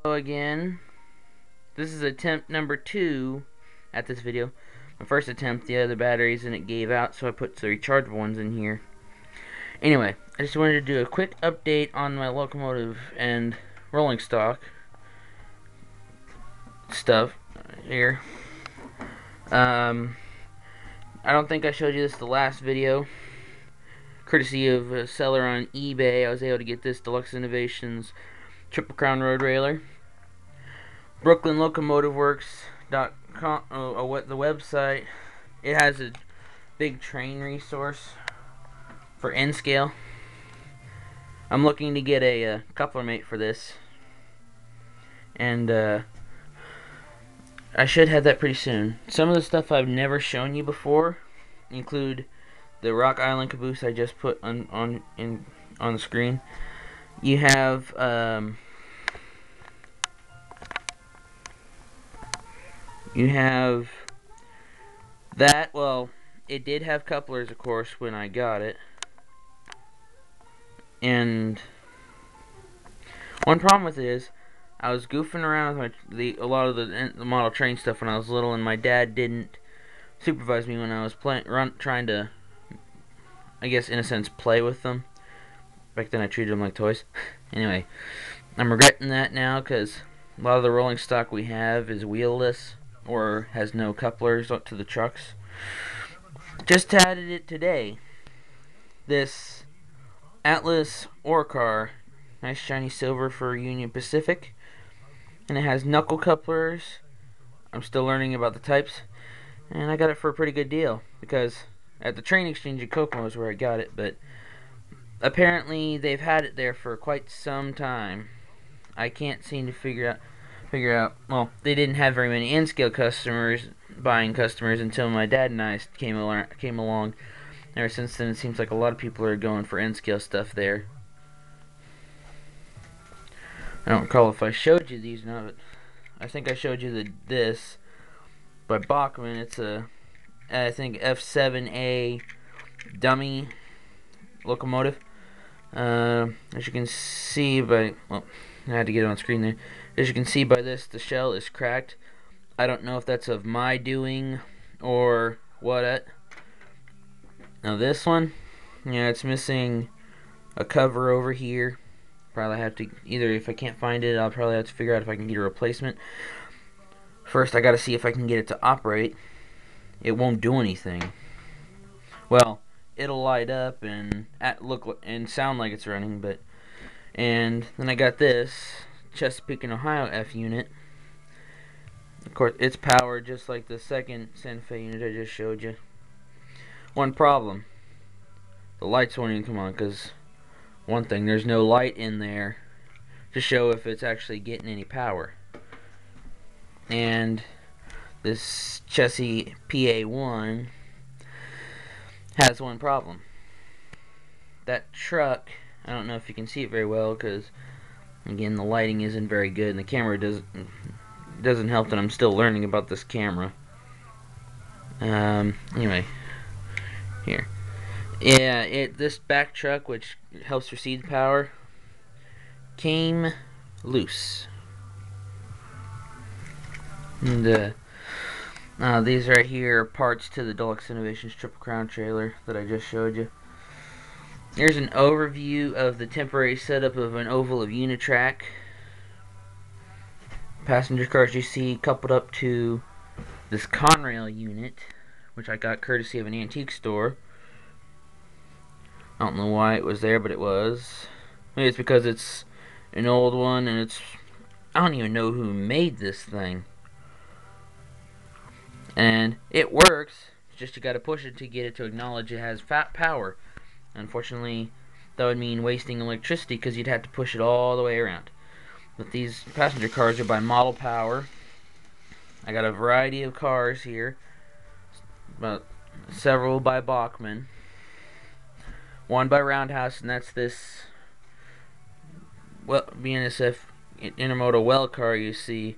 Hello again. This is attempt number 2 at this video. My first attempt, the other batteries and it gave out, so I put the rechargeable ones in here. Anyway, I just wanted to do a quick update on my locomotive and rolling stock stuff here. I don't think I showed you this the last video. Courtesy of a seller on eBay, I was able to get this Deluxe Innovations Triple Crown Road Railer. BrooklynLocomotiveWorks.com, what the website. It has a big train resource for N scale. I'm looking to get a coupler mate for this, and I should have that pretty soon. Some of the stuff I've never shown you before include the Rock Island caboose I just put on the screen. You have that. Well, it did have couplers, of course, when I got it. And one problem with it is, I was goofing around with a lot of the model train stuff when I was little, and my dad didn't supervise me when I was trying to, I guess, in a sense, play with them. Back then I treated them like toys. Anyway, I'm regretting that now, because a lot of the rolling stock we have is wheelless or has no couplers up to the trucks. Just added it today. This Atlas ore car, nice shiny silver for Union Pacific, and it has knuckle couplers. I'm still learning about the types, and I got it for a pretty good deal, because at the train exchange in Kokomo is where I got it, but apparently they've had it there for quite some time. I can't seem to figure out, well, they didn't have very many N-scale buying customers until my dad and I came along. Ever since then, it seems like a lot of people are going for N-scale stuff there. I don't recall if I showed you these or not, but I think I showed you this by Bachmann. It's a, I think, F7A dummy locomotive. As you can see by, well, I had to get it on screen there. As you can see by this, the shell is cracked. I don't know if that's of my doing or what. Now this one, yeah, it's missing a cover over here. Probably have to, either if I can't find it, I'll probably have to figure out if I can get a replacement. First, I gotta see if I can get it to operate. It won't do anything. Well, it'll light up and look and sound like it's running, but, and then I got this Chesapeake and Ohio F unit. Of course, it's powered just like the second Santa Fe unit I just showed you. One problem: the lights won't even come on, because one thing, there's no light in there to show if it's actually getting any power. And this Chessie PA1 has one problem. That truck, I don't know if you can see it very well, because again, the lighting isn't very good and the camera doesn't help that I'm still learning about this camera. Anyway, here. Yeah, this back truck, which helps receive power, came loose. And these right here are parts to the Deluxe Innovations Triple Crown trailer that I just showed you. Here's an overview of the temporary setup of an oval of Unitrack. Passenger cars you see coupled up to this Conrail unit, which I got courtesy of an antique store. I don't know why it was there, but it was. Maybe it's because it's an old one, and it's, I don't even know who made this thing. And it works, it's just you gotta push it to get it to acknowledge it has fat power. Unfortunately, that would mean wasting electricity, because you'd have to push it all the way around. But these passenger cars are by Model Power. I got a variety of cars here, about several by Bachmann, one by Roundhouse, and that's this BNSF Intermodal well car you see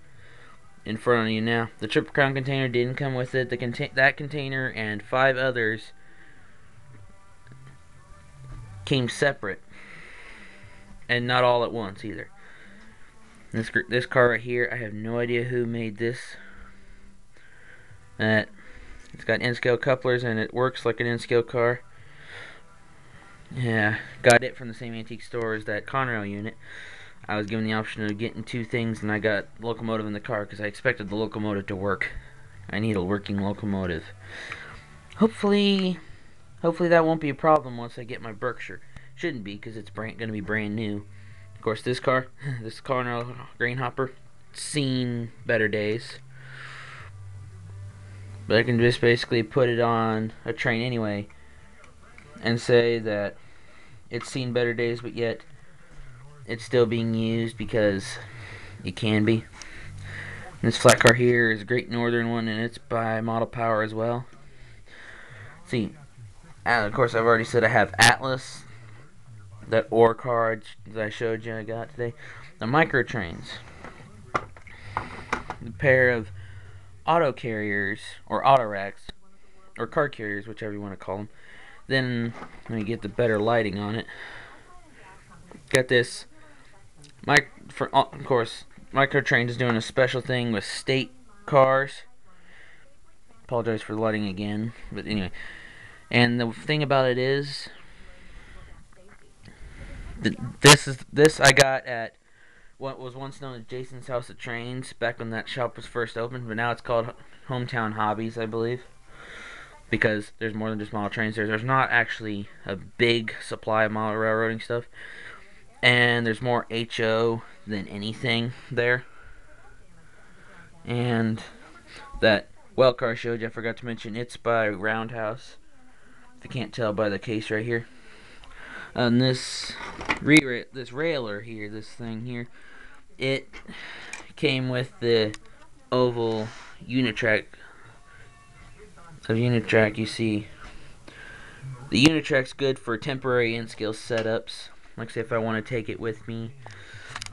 in front of you now. The Triple Crown container didn't come with it. That container and 5 others came separate, and not all at once either. This car right here, I have no idea who made this. It's got N-scale couplers and it works like an N-scale car. Yeah, got it from the same antique store as that Conrail unit. I was given the option of getting two things, and I got the locomotive in the car because I expected the locomotive to work. I need a working locomotive. Hopefully that won't be a problem once I get my Berkshire. Shouldn't be, because it's going to be brand new. Of course, this car, this Conrail grain hopper, seen better days. But I can just basically put it on a train anyway and say that it's seen better days, but yet it's still being used because it can be. And this flat car here is a Great Northern one, and it's by Model Power as well. See, and of course I've already said I have Atlas, that ore car that I showed you I got today. The micro trains, the pair of auto carriers or auto racks or car carriers, whichever you want to call them. Then let me get the better lighting on it. Got this. Of course, Microtrains is doing a special thing with state cars. Apologize for the lighting again, but anyway. And the thing about it is, this I got at what was once known as Jason's House of Trains back when that shop was first opened, but now it's called Hometown Hobbies, I believe. Because there's more than just model trains. There's not actually a big supply of model railroading stuff. And there's more HO than anything there. And that well car I showed you, I forgot to mention, it's by Roundhouse. If you can't tell by the case right here. And this railer here, this thing here, it came with the oval Unitrack. Of Unitrack, you see, the Unitrack's good for temporary N-scale setups. Like say if I want to take it with me,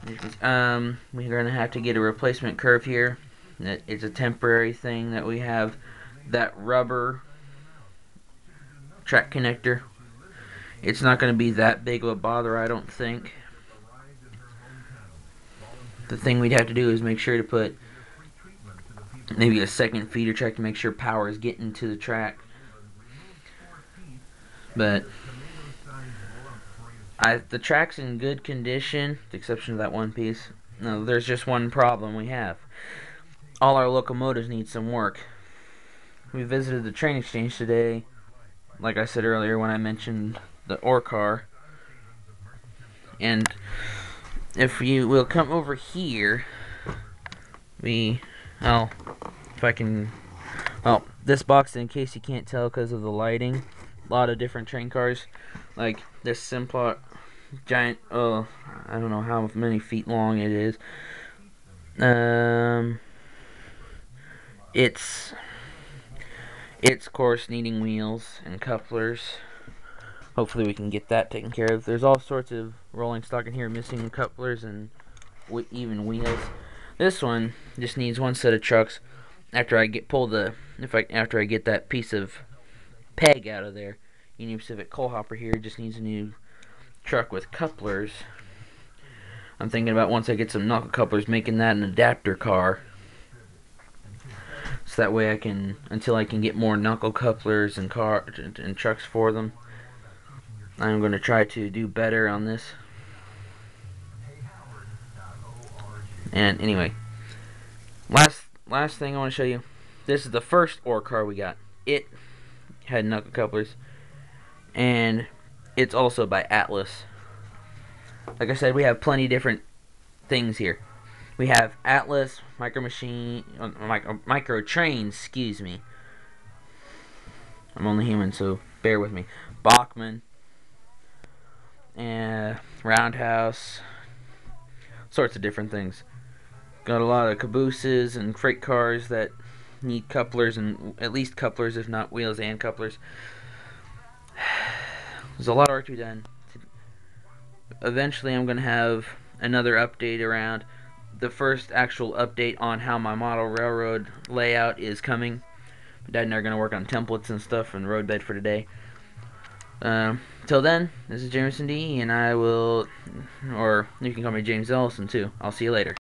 we're gonna have to get a replacement curve here. It's a temporary thing that we have. That rubber track connector, it's not going to be that big of a bother, I don't think. The thing we'd have to do is make sure to put maybe a second feeder track to make sure power is getting to the track. But the track's in good condition, with the exception of that one piece. No, there's just one problem we have. All our locomotives need some work. We visited the train exchange today, like I said earlier when I mentioned the ore car. And if you will come over here, if I can, this box, in case you can't tell because of the lighting, a lot of different train cars, like this Simplot giant, I don't know how many feet long it is. It's of course needing wheels and couplers. Hopefully we can get that taken care of. There's all sorts of rolling stock in here missing couplers and even wheels. This one just needs one set of trucks. After I get that piece of peg out of there, Union Pacific coal hopper here just needs a new truck with couplers. I'm thinking about once I get some knuckle couplers, making that an adapter car. So that way until I can get more knuckle couplers and trucks for them, I'm going to try to do better on this. And anyway, last thing I want to show you. This is the first ore car we got. It had knuckle couplers, and it's also by Atlas. Like I said, we have plenty different things here. We have Atlas, Micro Trains, excuse me. I'm only human, so bear with me. Bachmann, and Roundhouse, sorts of different things. Got a lot of cabooses and freight cars that need couplers, and at least couplers, if not wheels and couplers. There's a lot of work to be done. Eventually I'm going to have another update around. The first actual update on how my model railroad layout is coming. My dad and I are going to work on templates and stuff and roadbed for today. Till then, this is Jameson D, and I will, or you can call me James Ellison too. I'll see you later.